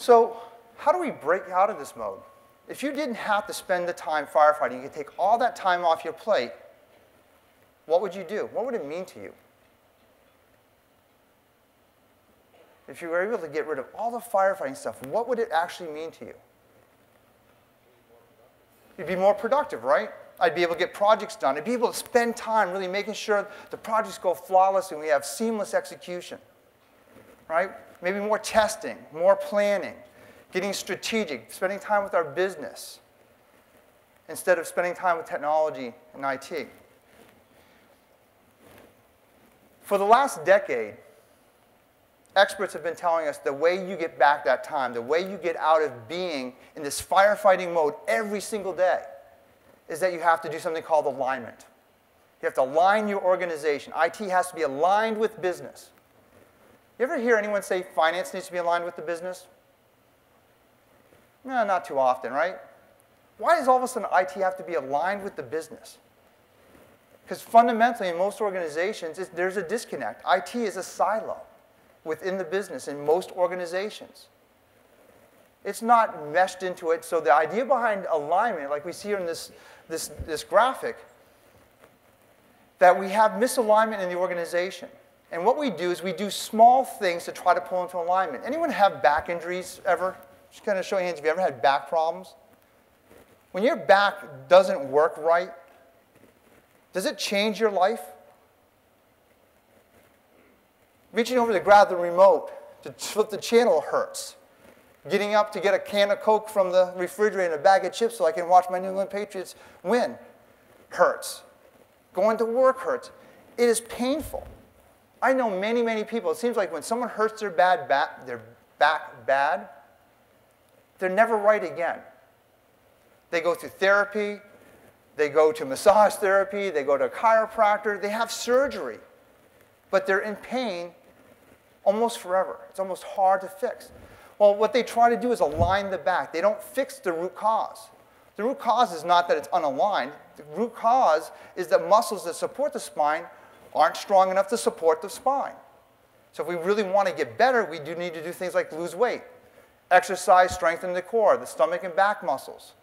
So how do we break out of this mode? If you didn't have to spend the time firefighting, you could take all that time off your plate, what would you do? What would it mean to you? If you were able to get rid of all the firefighting stuff, what would it actually mean to you? You'd be more productive, right? I'd be able to get projects done. I'd be able to spend time really making sure the projects go flawlessly and we have seamless execution, right? Maybe more testing, more planning, getting strategic, spending time with our business instead of spending time with technology and IT. For the last decade, experts have been telling us the way you get back that time, the way you get out of being in this firefighting mode every single day, is that you have to do something called alignment. You have to align your organization. IT has to be aligned with business. You ever hear anyone say finance needs to be aligned with the business? No, not too often, right? Why does all of a sudden IT have to be aligned with the business? Because fundamentally, in most organizations, there's a disconnect. IT is a silo within the business in most organizations. It's not meshed into it. So the idea behind alignment, like we see here in this graphic, that we have misalignment in the organization. And what we do is we do small things to try to pull into alignment. Anyone have back injuries ever? Just kind of show your hands if you ever had back problems. When your back doesn't work right, does it change your life? Reaching over to grab the remote to flip the channel hurts. Getting up to get a can of Coke from the refrigerator and a bag of chips so I can watch my New England Patriots win hurts. Going to work hurts. It is painful. I know many, many people. It seems like when someone hurts their back bad, they're never right again. They go through therapy. They go to massage therapy. They go to a chiropractor. They have surgery. But they're in pain almost forever. It's almost hard to fix. Well, what they try to do is align the back. They don't fix the root cause. The root cause is not that it's unaligned. The root cause is that muscles that support the spine aren't strong enough to support the spine. So if we really want to get better, we do need to do things like lose weight, exercise, strengthen the core, the stomach and back muscles.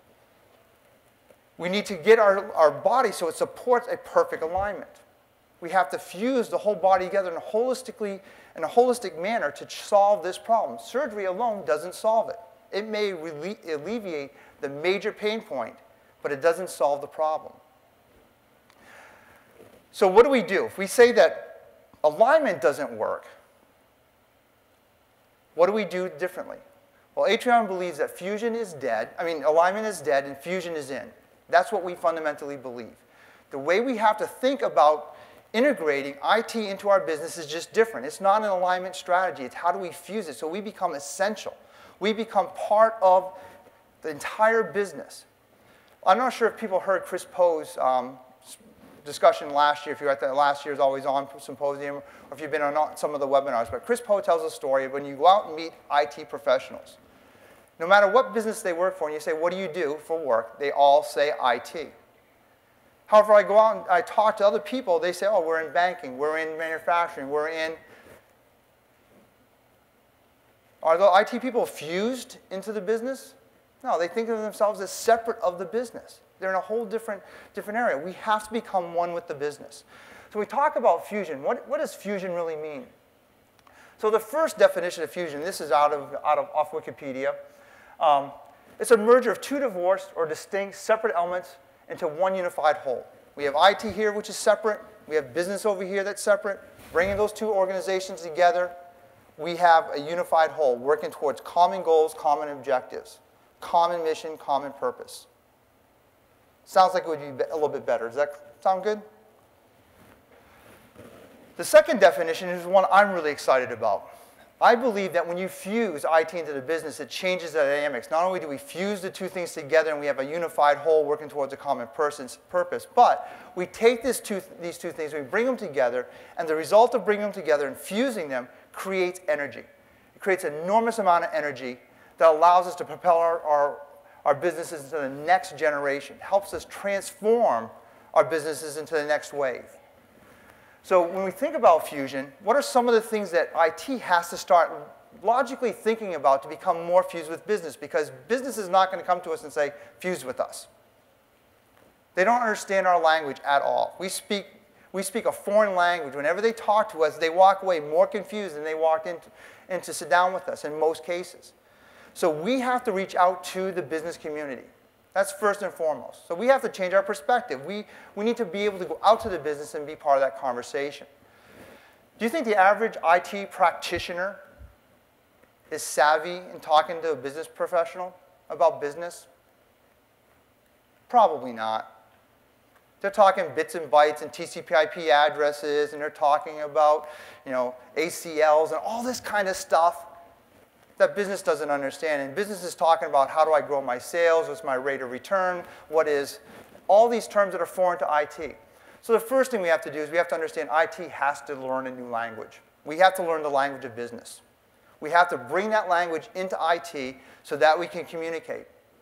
We need to get our body so it supports a perfect alignment. We have to fuse the whole body together in a holistic manner to solve this problem. Surgery alone doesn't solve it. It may alleviate the major pain point, but it doesn't solve the problem. So what do we do? If we say that alignment doesn't work, what do we do differently? Well, H.264 believes that fusion is dead. Alignment is dead and fusion is in. That's what we fundamentally believe. The way we have to think about integrating IT into our business is just different. It's not an alignment strategy. It's how do we fuse it so we become essential. We become part of the entire business. I'm not sure if people heard Chris Poe's discussion last year, if you were at the last year's Always On Symposium, or if you've been on some of the webinars. But Chris Poe tells a story of when you go out and meet IT professionals. No matter what business they work for, and you say, what do you do for work? They all say IT. However, I go out and I talk to other people, they say, oh, we're in banking, we're in manufacturing, we're in... Are the IT people fused into the business? No, they think of themselves as separate of the business. They're in a whole different area. We have to become one with the business. So we talk about fusion. What does fusion really mean? So the first definition of fusion, this is off Wikipedia. It's a merger of two divorced or distinct separate elements into one unified whole. We have IT here, which is separate. We have business over here that's separate. Bringing those two organizations together, we have a unified whole, working towards common goals, common objectives, common mission, common purpose. Sounds like it would be a little bit better. Does that sound good? The second definition is one I'm really excited about. I believe that when you fuse IT into the business, it changes the dynamics. Not only do we fuse the two things together and we have a unified whole working towards a common purpose, but we take these two things, we bring them together, and the result of bringing them together and fusing them creates energy. It creates an enormous amount of energy that allows us to propel our businesses into the next generation, helps us transform our businesses into the next wave. So when we think about fusion, what are some of the things that IT has to start logically thinking about to become more fused with business, because business is not going to come to us and say, fuse with us. They don't understand our language at all. We speak a foreign language. Whenever they talk to us, they walk away more confused than they walked in to sit down with us in most cases. So we have to reach out to the business community. That's first and foremost. So we have to change our perspective. We need to be able to go out to the business and be part of that conversation. Do you think the average IT practitioner is savvy in talking to a business professional about business? Probably not. They're talking bits and bytes and TCP/IP addresses, and they're talking about, ACLs and all this kind of stuff that business doesn't understand. And business is talking about, how do I grow my sales? What's my rate of return? What is all these terms that are foreign to IT. So the first thing we have to do is we have to understand IT has to learn a new language. We have to learn the language of business. We have to bring that language into IT so that we can communicate.